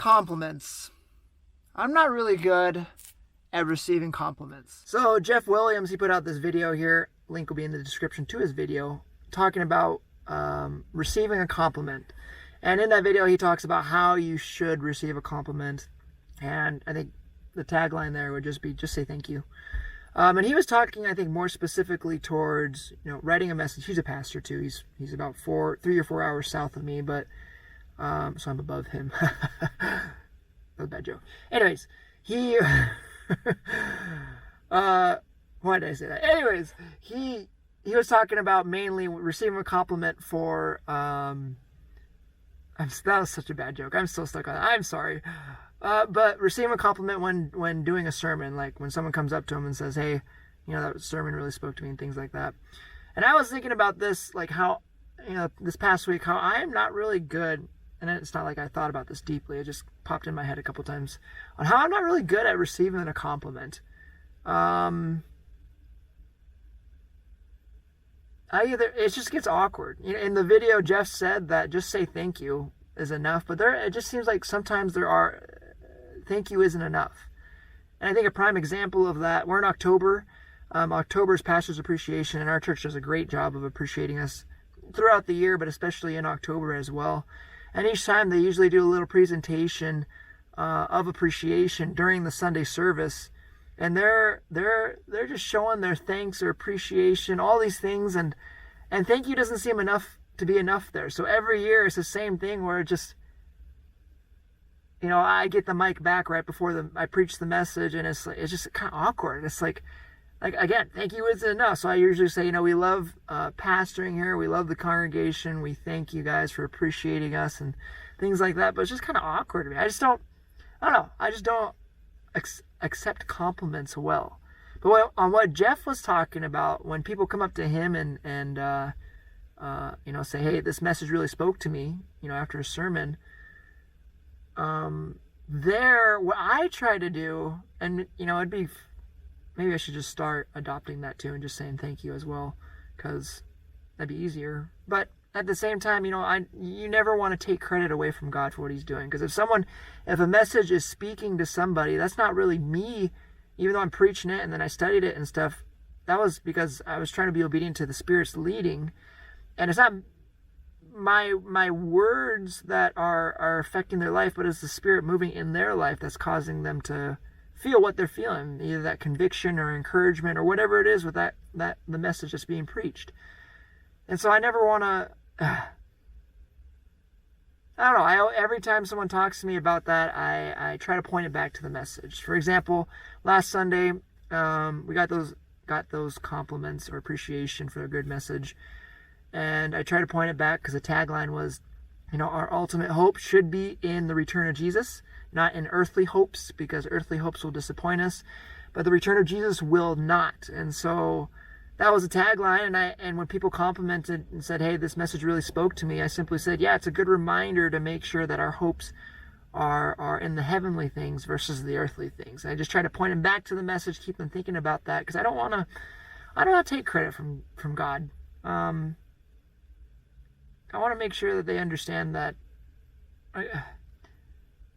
compliments. I'm not really good at receiving compliments. So Jeff Williams, he put out this video here. Link will be in the description to his video, talking about receiving a compliment. And in that video, he talks about how you should receive a compliment. And I think the tagline there would just be, just say thank you. And he was talking, I think, more specifically towards, writing a message. He's a pastor too. He's about 3 or 4 hours south of me, but so I'm above him. That was a bad joke. Anyways, why did I say that? Anyways, he was talking about mainly receiving a compliment for that was such a bad joke. I'm still stuck on that. I'm sorry. But receiving a compliment when doing a sermon, like when someone comes up to him and says, hey, that sermon really spoke to me and things like that. And I was thinking about this, like how, this past week, how I am not really good, and it's not like I thought about this deeply, it just popped in my head a couple times, on how I'm not really good at receiving a compliment. It just gets awkward. In the video, Jeff said that just say thank you is enough, but it just seems like sometimes thank you isn't enough. And I think a prime example of that, we're in October. October is Pastor's Appreciation, and our church does a great job of appreciating us throughout the year, but especially in October as well. And each time they usually do a little presentation of appreciation during the Sunday service. And they're just showing their thanks or appreciation, all these things, and thank you doesn't seem enough to be enough there. So every year it's the same thing where it just, I get the mic back right before I preach the message, and it's just kind of awkward. It's like again, thank you isn't enough. So I usually say, we love pastoring here, we love the congregation, we thank you guys for appreciating us and things like that. But it's just kind of awkward to me. I just don't accept compliments well. But on what Jeff was talking about, when people come up to him and say, hey, this message really spoke to me, after a sermon, what I try to do, and it'd be, maybe I should just start adopting that too and just saying thank you as well, because that'd be easier. But at the same time, you never want to take credit away from God for what he's doing. Because if a message is speaking to somebody, that's not really me, even though I'm preaching it and then I studied it and stuff. That was because I was trying to be obedient to the Spirit's leading. And it's not my words that are affecting their life, but it's the Spirit moving in their life that's causing them to feel what they're feeling, either that conviction or encouragement or whatever it is with the message that's being preached. And so I never want to, I don't know, every time someone talks to me about that, I try to point it back to the message. For example, last Sunday, we got those compliments or appreciation for a good message. And I try to point it back because the tagline was, our ultimate hope should be in the return of Jesus, not in earthly hopes, because earthly hopes will disappoint us, but the return of Jesus will not. And so that was a tagline, and when people complimented and said, hey, this message really spoke to me, I simply said, yeah, it's a good reminder to make sure that our hopes are in the heavenly things versus the earthly things. And I just try to point them back to the message, keep them thinking about that, because I don't want to take credit from God. I want to make sure that they understand that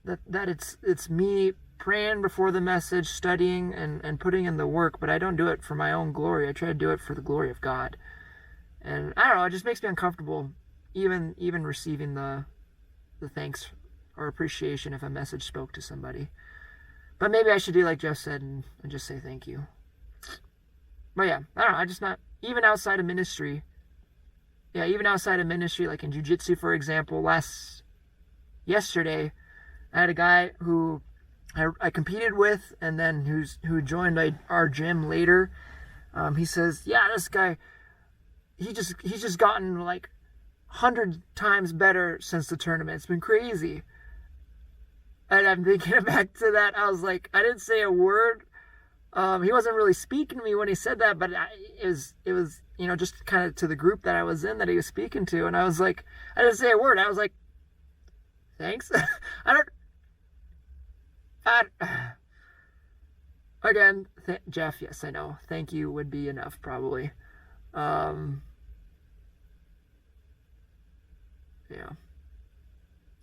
it's me praying before the message, studying and putting in the work, but I don't do it for my own glory. I try to do it for the glory of God. And I don't know, it just makes me uncomfortable even receiving the thanks or appreciation if a message spoke to somebody. But maybe I should do like Jeff said and just say thank you. But yeah, I don't know, I just not, even outside of ministry, like in jiu-jitsu, for example, yesterday, I had a guy who I competed with, and then who joined our gym later. He says, yeah, this guy, he's just gotten like 100 times better since the tournament. It's been crazy. And I'm thinking back to that. I was like, I didn't say a word. He wasn't really speaking to me when he said that, but it was just kind of to the group that I was in that he was speaking to. And I was like, I didn't say a word. I was like, thanks. Again, Jeff, yes, I know. Thank you would be enough, probably. Yeah.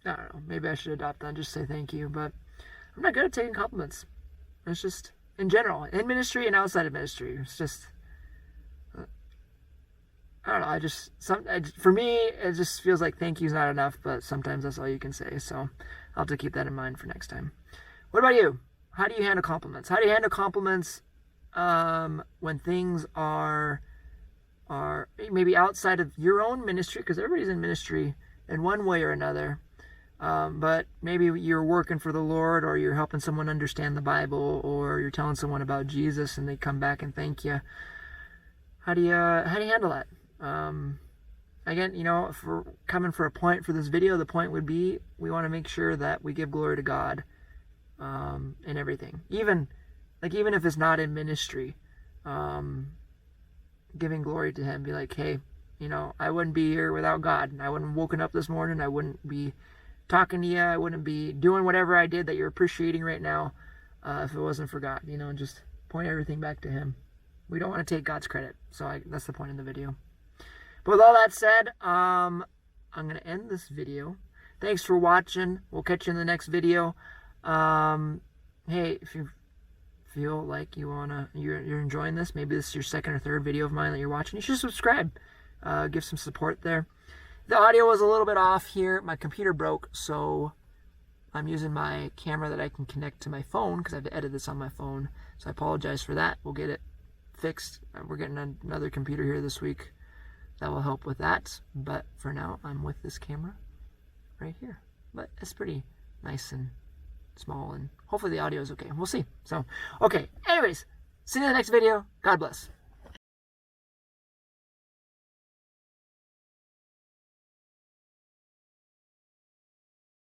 I don't know, maybe I should adopt that and just say thank you, but I'm not good at taking compliments. It's just, in general, in ministry and outside of ministry, it's just, I don't know, for me, it just feels like thank you's not enough, but sometimes that's all you can say, so I'll have to keep that in mind for next time. What about you? How do you handle compliments? How do you handle compliments when things are maybe outside of your own ministry? Because everybody's in ministry in one way or another. But maybe you're working for the Lord, or you're helping someone understand the Bible, or you're telling someone about Jesus and they come back and thank you. How do you handle that? Again, if we're coming for a point for this video, the point would be we want to make sure that we give glory to God in everything. Even if it's not in ministry, giving glory to Him. Be like, hey, I wouldn't be here without God. I wouldn't have woken up this morning. I wouldn't be talking to you. I wouldn't be doing whatever I did that you're appreciating right now if it wasn't for God. And just point everything back to Him. We don't want to take God's credit. So that's the point of the video. But with all that said, I'm going to end this video. Thanks for watching. We'll catch you in the next video. Hey, if you feel like you're enjoying this, maybe this is your second or third video of mine that you're watching, you should subscribe. Give some support there. The audio was a little bit off here. My computer broke, so I'm using my camera that I can connect to my phone because I have to edit this on my phone. So I apologize for that. We'll get it fixed. We're getting another computer here this week that will help with that. But for now, I'm with this camera right here. But it's pretty nice and small, and hopefully the audio is okay. We'll see. So, okay. Anyways, see you in the next video. God bless.